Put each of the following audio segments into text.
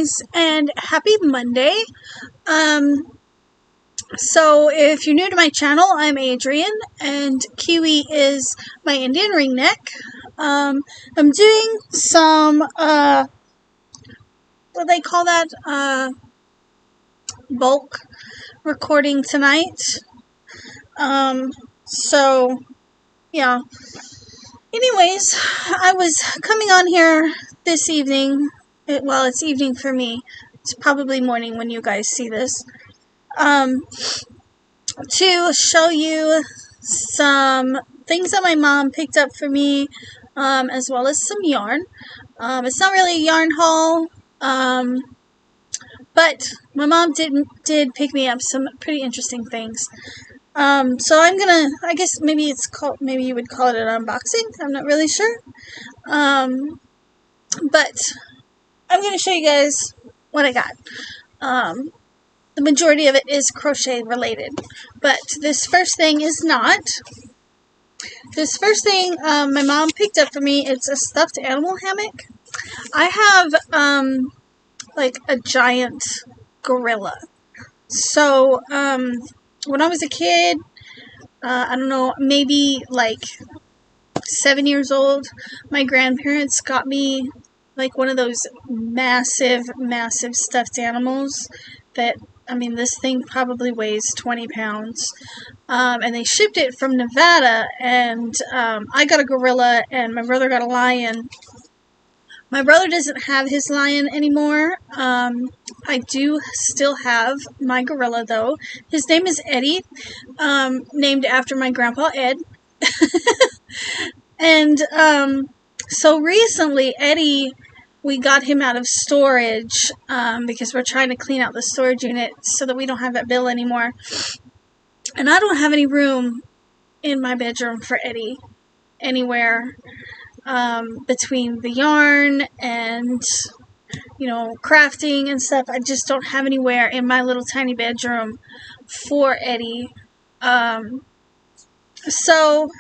guys, and happy Monday. So if you're new to my channel, I'm Adrian, and Kiwi is my Indian ring neck. I'm doing some, what do they call that, bulk recording tonight. So, yeah. Anyways, I was coming on here this evening. Well, it's evening for me. It's probably morning when you guys see this. To show you some things that my mom picked up for me, as well as some yarn. It's not really a yarn haul, but my mom did pick me up some pretty interesting things. So I'm gonna, I guess maybe you would call it an unboxing. I'm not really sure. But I'm gonna show you guys what I got. The majority of it is crochet related, but this first thing is not. This first thing my mom picked up for me, it's a stuffed animal hammock. I have like a giant gorilla. So when I was a kid, I don't know, maybe like 7 years old, my grandparents got me like one of those massive stuffed animals that, I mean, this thing probably weighs 20 pounds. And they shipped it from Nevada, and I got a gorilla, and my brother got a lion. My brother doesn't have his lion anymore. I do still have my gorilla, though. His name is Eddie, named after my grandpa, Ed. And so recently, Eddie, we got him out of storage because we're trying to clean out the storage unit so that we don't have that bill anymore. And I don't have any room in my bedroom for Eddie anywhere between the yarn and, you know, crafting and stuff. I just don't have anywhere in my little tiny bedroom for Eddie. So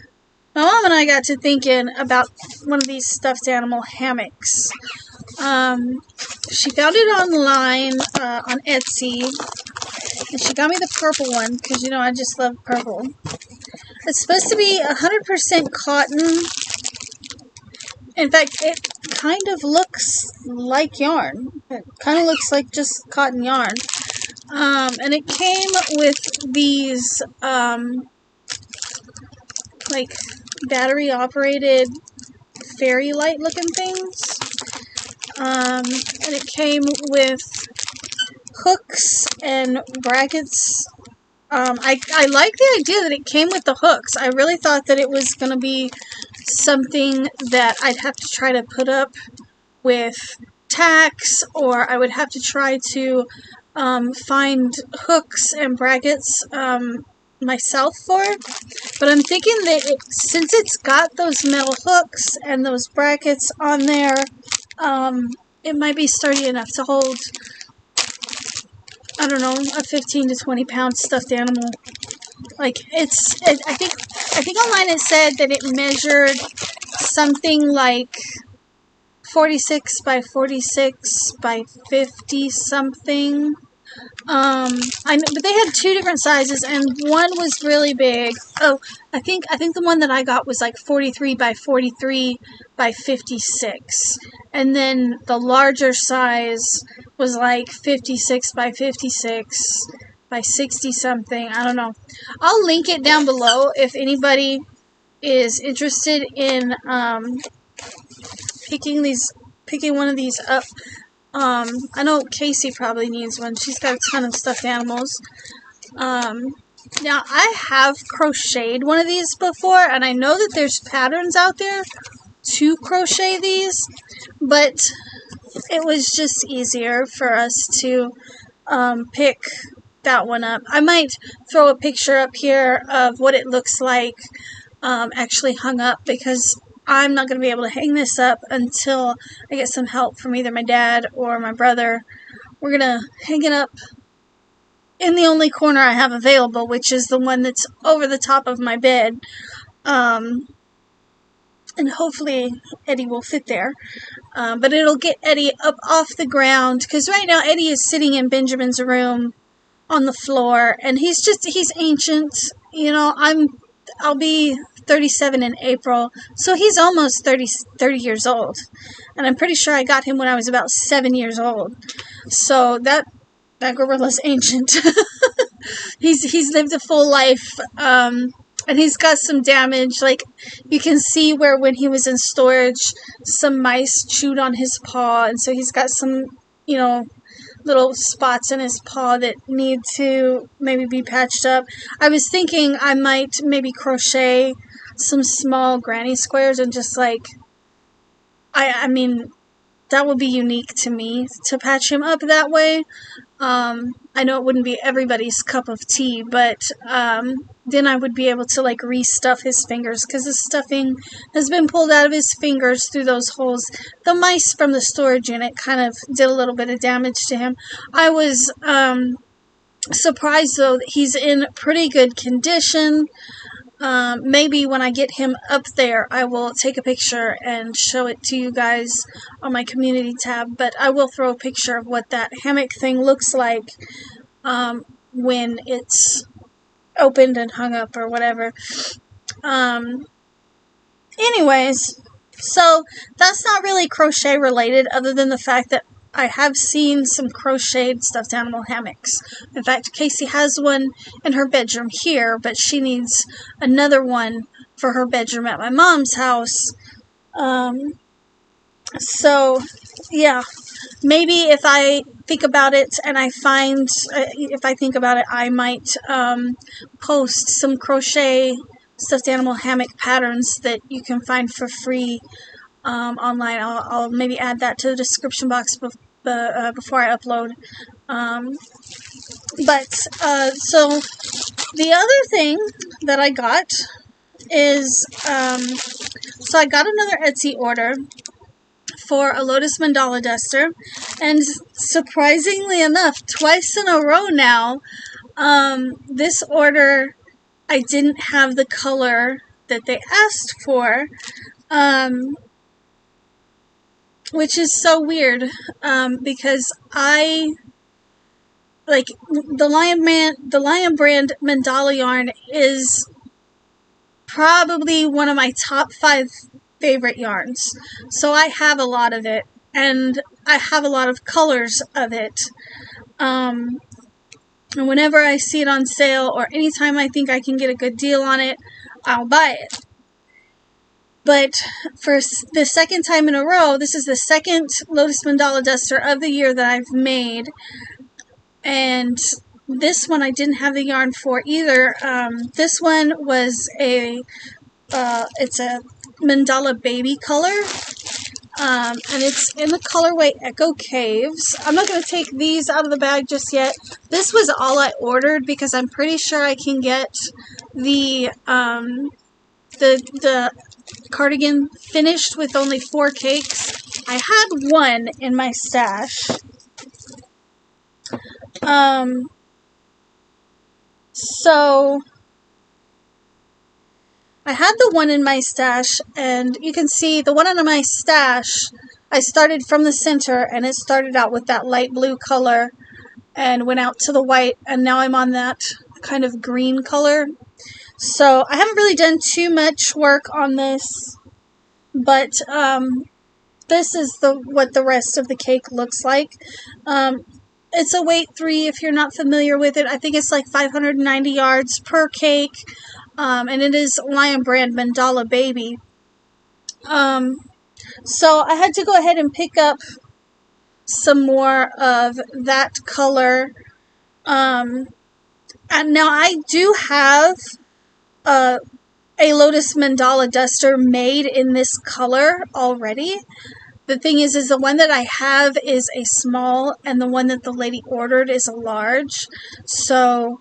my mom and I got to thinking about one of these stuffed animal hammocks. She found it online on Etsy, and she got me the purple one because, you know, I just love purple. It's supposed to be 100% cotton. In fact, it kind of looks like yarn. It kind of looks like just cotton yarn. And it came with these like battery-operated fairy light looking things. And it came with hooks and brackets. I like the idea that it came with the hooks. I really thought that it was going to be something that I'd have to try to put up with tacks, or I would have to try to find hooks and brackets myself for. But I'm thinking that since it's got those metal hooks and those brackets on there, it might be sturdy enough to hold, I don't know, a 15 to 20 pound stuffed animal. Like, I think online it said that it measured something like 46 by 46 by 50 something. But they had two different sizes, and one was really big. Oh, I think the one that I got was like 43 by 43 by 56, and then the larger size was like 56 by 56 by 60 something. I don't know. I'll link it down below if anybody is interested in picking one of these up. I know Casey probably needs one. She's got a ton of stuffed animals. Now, I have crocheted one of these before, and I know that there's patterns out there to crochet these, but it was just easier for us to pick that one up. I might throw a picture up here of what it looks like actually hung up, because I'm not going to be able to hang this up until I get some help from either my dad or my brother. We're going to hang it up in the only corner I have available, which is the one that's over the top of my bed. And and hopefully Eddie will fit there. But it'll get Eddie up off the ground, because right now Eddie is sitting in Benjamin's room on the floor, and he's ancient. You know, I'll be 37 in April, so he's almost 30 years old, and I'm pretty sure I got him when I was about 7 years old. So that gorilla's ancient. He's lived a full life, and he's got some damage. Like, you can see where when he was in storage, some mice chewed on his paw, and so he's got some, you know, little spots in his paw that need to maybe be patched up. I was thinking I might maybe crochet some small granny squares and just like, I mean, that would be unique to me to patch him up that way. I know it wouldn't be everybody's cup of tea, but then I would be able to like restuff his fingers, because the stuffing has been pulled out of his fingers through those holes. The mice from the storage unit kind of did a little bit of damage to him. I was surprised though that he's in pretty good condition. Maybe when I get him up there, I will take a picture and show it to you guys on my community tab, but I will throw a picture of what that hammock thing looks like when it's opened and hung up or whatever. Anyways, so that's not really crochet related, other than the fact that I have seen some crocheted stuffed animal hammocks. In fact, Casey has one in her bedroom here, but she needs another one for her bedroom at my mom's house. So, yeah, maybe if I think about it and I find, if I think about it, I might post some crochet stuffed animal hammock patterns that you can find for free online. I'll maybe add that to the description box before I upload. So the other thing that I got is, so I got another Etsy order for a Lotus Mandala duster, and surprisingly enough, twice in a row now, this order, I didn't have the color that they asked for, which is so weird, because I, like, the Lion Brand Mandala yarn is probably one of my top 5 favorite yarns. So I have a lot of it, and I have a lot of colors of it. And whenever I see it on sale, or anytime I think I can get a good deal on it, I'll buy it. But for the second time in a row, this is the second Lotus Mandala duster of the year that I've made. And this one I didn't have the yarn for either. This one was it's a Mandala baby color. And it's in the colorway Echo Caves. I'm not going to take these out of the bag just yet. This was all I ordered because I'm pretty sure I can get the cardigan finished with only 4 cakes. I had one in my stash. So I had the one in my stash, and you can see the one in my stash, I started from the center, and it started out with that light blue color and went out to the white, and now I'm on that kind of green color. So I haven't really done too much work on this, but this is what the rest of the cake looks like. It's a weight 3 if you're not familiar with it. I think it's like 590 yards per cake, and it is Lion Brand Mandala Baby. So I had to go ahead and pick up some more of that color. And now I do have a Lotus Mandala duster made in this color already. The thing is the one that I have is a small, and the one that the lady ordered is a large. So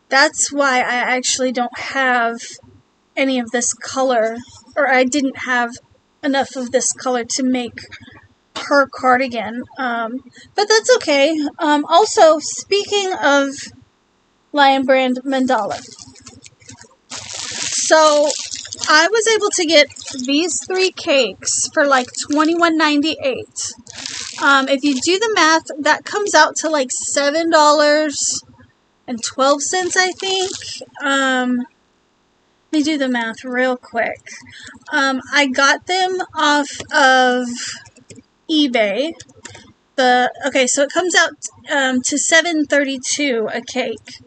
that's why I actually don't have any of this color, or I didn't have enough of this color to make her cardigan. But that's okay. Also, speaking of Lion Brand Mandala, so I was able to get these 3 cakes for like $21.98. If you do the math, that comes out to like $7.12, I think. Let me do the math real quick. I got them off of eBay. Okay, so it comes out to $7.32 a cake.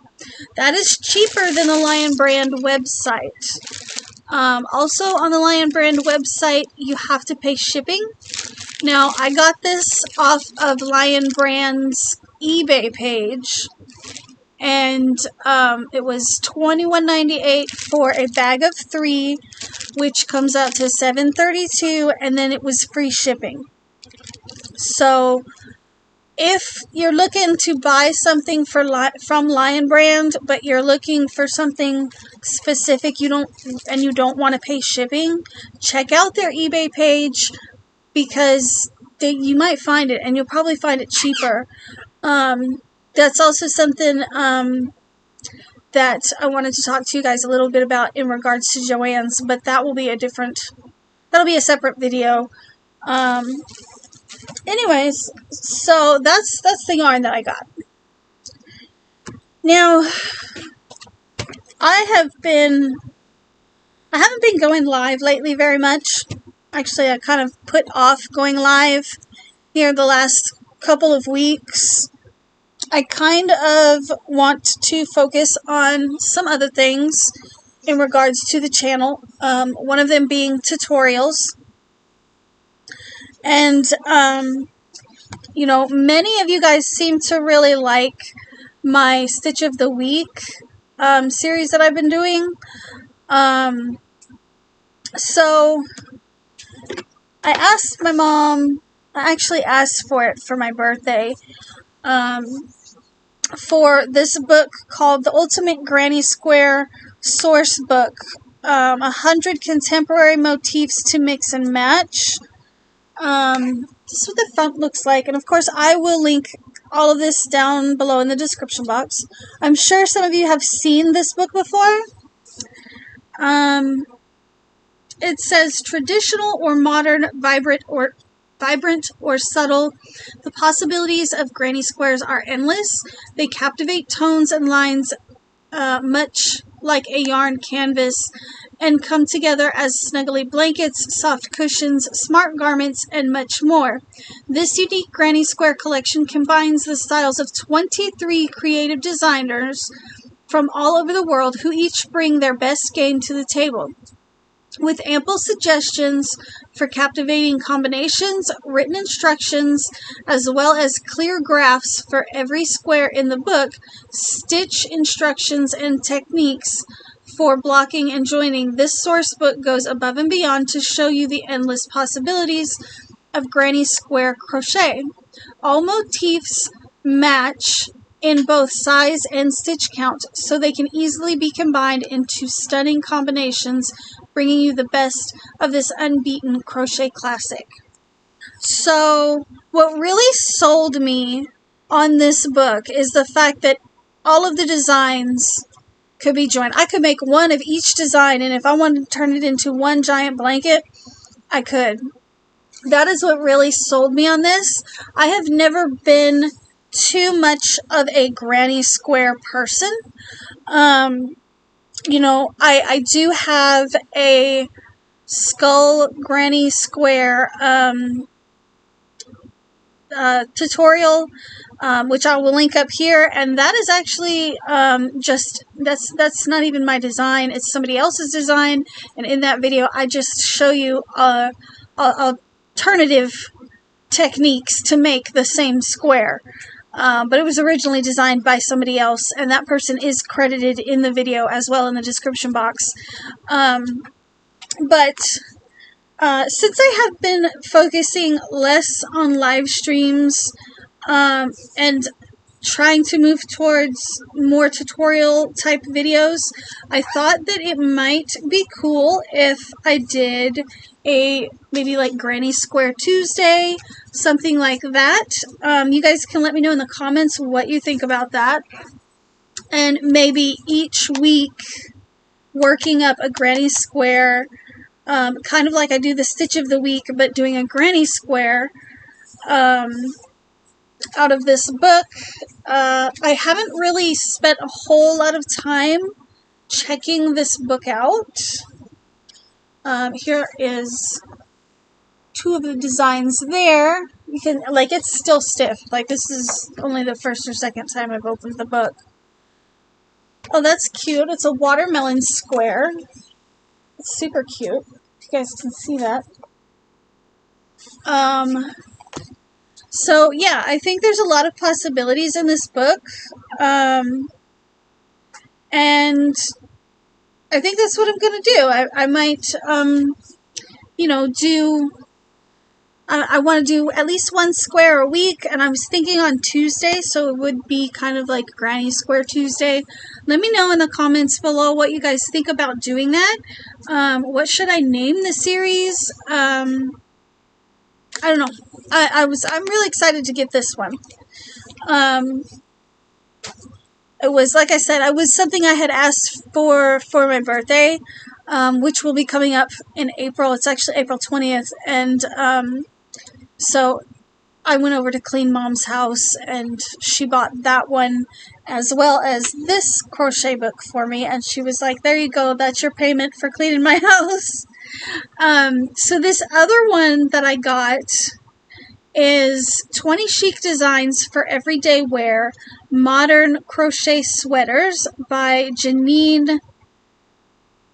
That is cheaper than the Lion Brand website. Also, on the Lion Brand website, you have to pay shipping. Now, I got this off of Lion Brand's eBay page, and it was $21.98 for a bag of 3, which comes out to $7.32, and then it was free shipping. So, if you're looking to buy something from Lion Brand, but you're looking for something specific you don't want to pay shipping, check out their eBay page, because you might find it, and you'll probably find it cheaper. That's also something that I wanted to talk to you guys a little bit about in regards to Joann's, but that'll be a separate video. Anyways, so that's the yarn that I got. Now, I haven't been going live lately very much. Actually, I kind of put off going live here the last couple of weeks. I kind of want to focus on some other things in regards to the channel. One of them being tutorials. And, many of you guys seem to really like my Stitch of the Week series that I've been doing. So, I asked my mom, I actually asked for it for my birthday, for this book called The Ultimate Granny Square Source Book, 100 Contemporary Motifs to Mix and Match. This is what the front looks like, and of course I will link all of this down below in the description box. I'm sure some of you have seen this book before. It says traditional or modern, vibrant or subtle. The possibilities of granny squares are endless. They captivate tones and lines much like a yarn canvas, and come together as snuggly blankets, soft cushions, smart garments, and much more. This unique Granny Square collection combines the styles of 23 creative designers from all over the world who each bring their best game to the table. With ample suggestions for captivating combinations, written instructions, as well as clear graphs for every square in the book, stitch instructions, and techniques for blocking and joining, this source book goes above and beyond to show you the endless possibilities of Granny Square crochet. All motifs match in both size and stitch count, so they can easily be combined into stunning combinations, bringing you the best of this unbeaten crochet classic. So, what really sold me on this book is the fact that all of the designs could be joined. I could make one of each design, and if I wanted to turn it into one giant blanket, I could. That is what really sold me on this. I have never been too much of a granny square person. I do have a skull granny square tutorial, which I will link up here, and that is actually that's not even my design, it's somebody else's design, and in that video I just show you alternative techniques to make the same square. But it was originally designed by somebody else, and that person is credited in the video as well in the description box. But since I have been focusing less on live streams and trying to move towards more tutorial type videos, I thought that it might be cool if I did maybe like Granny Square Tuesday, something like that. You guys can let me know in the comments what you think about that. And maybe each week working up a granny square, kind of like I do the stitch of the week, but doing a granny square out of this book. I haven't really spent a whole lot of time checking this book out. Here is two of the designs there. You can, like, it's still stiff. Like, this is only the first or second time I've opened the book. Oh, that's cute. It's a watermelon square. It's super cute. If you guys can see that. So, yeah, I think there's a lot of possibilities in this book. And I think that's what I'm going to do. I might, you know, I want to do at least one square a week, and I was thinking on Tuesday, so it would be kind of like Granny Square Tuesday. Let me know in the comments below what you guys think about doing that. What should I name the series? I don't know. I'm really excited to get this one. It was, like I said, it was something I had asked for my birthday, which will be coming up in April. It's actually April 20th, and so I went over to Clean Mom's house, and she bought that one as well as this crochet book for me, and she was like, there you go, that's your payment for cleaning my house. So this other one that I got is 20 chic designs for everyday wear, modern crochet sweaters by Janine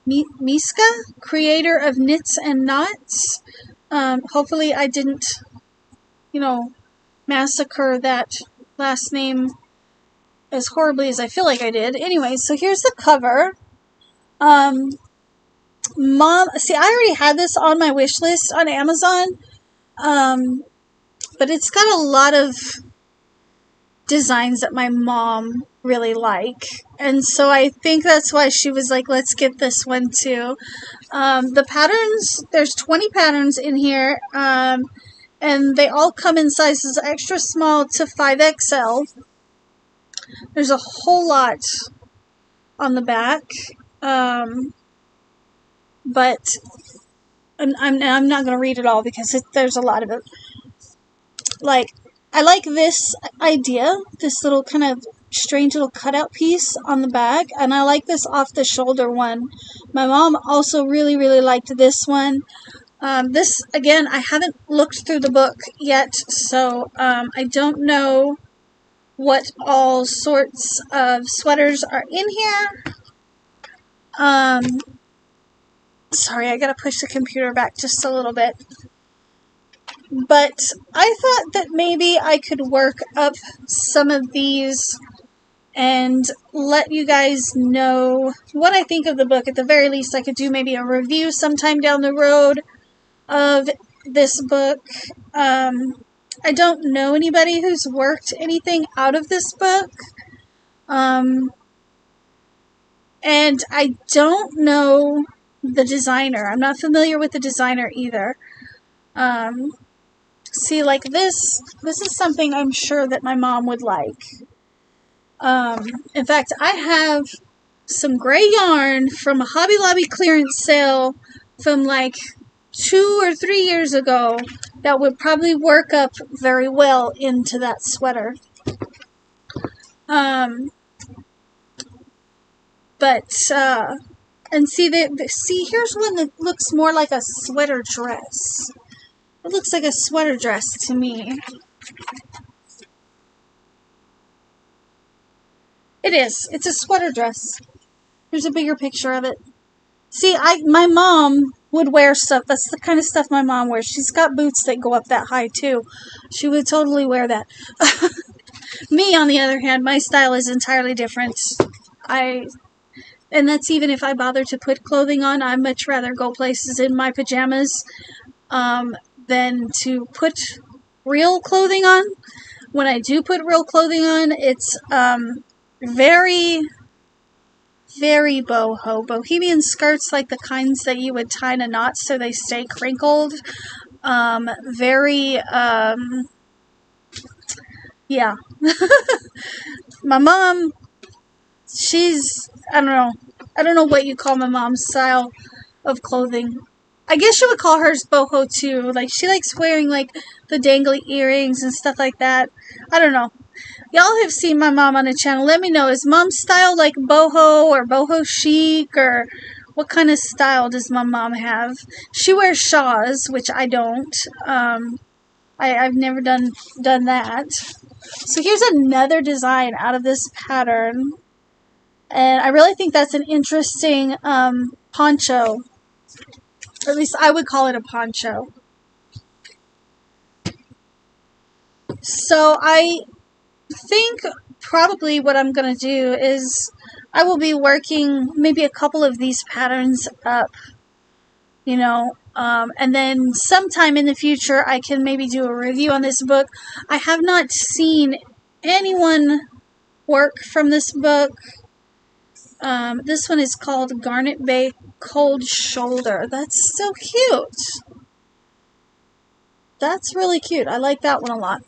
Miska, creator of Knits and Knots. Hopefully I didn't, you know, massacre that last name as horribly as I feel like I did. Anyway, so here's the cover. Mom, see, I already had this on my wish list on Amazon, but it's got a lot of designs that my mom really like, and so I think that's why she was like, let's get this one too. The patterns, there's 20 patterns in here, and they all come in sizes extra small to 5XL. There's a whole lot on the back, but I'm not going to read it all because there's a lot of it. Like, I like this idea, this little kind of strange little cutout piece on the back, and I like this off the shoulder one. My mom also really, really liked this one. This, again, I haven't looked through the book yet, so I don't know what all sorts of sweaters are in here. Sorry, I gotta push the computer back just a little bit. But I thought that maybe I could work up some of these and let you guys know what I think of the book. At the very least, I could do maybe a review sometime down the road of this book. I don't know anybody who's worked anything out of this book. And I don't know the designer. I'm not familiar with the designer either. See, like this is something I'm sure that my mom would like. In fact, I have some gray yarn from a Hobby Lobby clearance sale from like 2 or 3 years ago that would probably work up very well into that sweater. And see, here's one that looks more like a sweater dress. It looks like a sweater dress to me. It is. It's a sweater dress. Here's a bigger picture of it. See, my mom would wear stuff. That's the kind of stuff my mom wears. She's got boots that go up that high, too. She would totally wear that. Me, on the other hand, my style is entirely different. And that's even if I bother to put clothing on. I'd much rather go places in my pajamas than to put real clothing on. When I do put real clothing on, it's very, very boho. Bohemian skirts, like the kinds that you would tie in a knot so they stay crinkled. Yeah. My mom, she's, I don't know, I don't know what you call my mom's style of clothing. I guess you would call hers boho too. Like, she likes wearing like the dangly earrings and stuff like that. I don't know. Y'all have seen my mom on the channel. Let me know. Is mom's style like boho or boho chic, or what kind of style does my mom have? She wears shawls, which I don't. I've never done that. So here's another design out of this pattern. And I really think that's an interesting poncho. Or at least I would call it a poncho. So I think probably what I'm going to do is I will be working maybe a couple of these patterns up, you know, and then sometime in the future I can maybe do a review on this book. I have not seen anyone work from this book. This one is called Garnet Bay Cold Shoulder. That's so cute. That's really cute. I like that one a lot.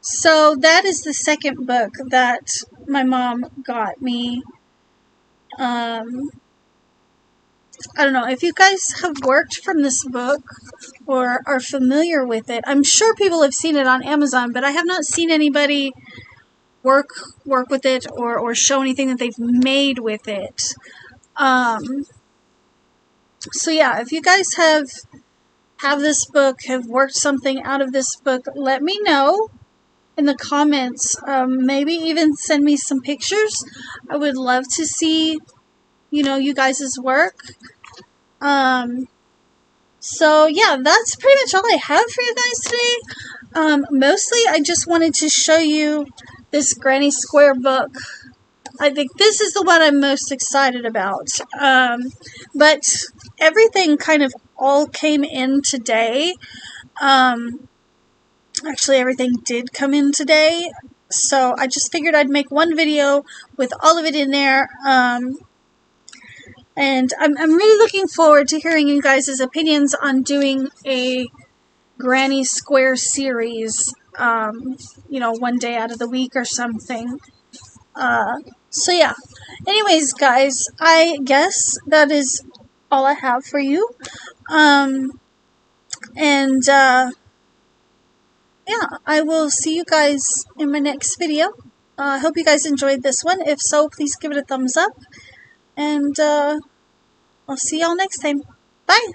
So that is the second book that my mom got me. I don't know if you guys have worked from this book or are familiar with it. I'm sure people have seen it on Amazon, but I have not seen anybody work with it or show anything that they've made with it. So yeah, if you guys have this book, have worked something out of this book, let me know in the comments. Maybe even send me some pictures. I would love to see, you know, you guys' work. So yeah, that's pretty much all I have for you guys today. Mostly I just wanted to show you this Granny Square book. I think this is the one I'm most excited about. But everything kind of all came in today. Actually, everything did come in today. So I just figured I'd make one video with all of it in there. And I'm really looking forward to hearing you guys' opinions on doing a Granny Square series, you know, one day out of the week or something. So yeah. Anyways, guys, I guess that is all I have for you. Yeah, I will see you guys in my next video. I hope you guys enjoyed this one. If so, please give it a thumbs up. And I'll see y'all next time. Bye!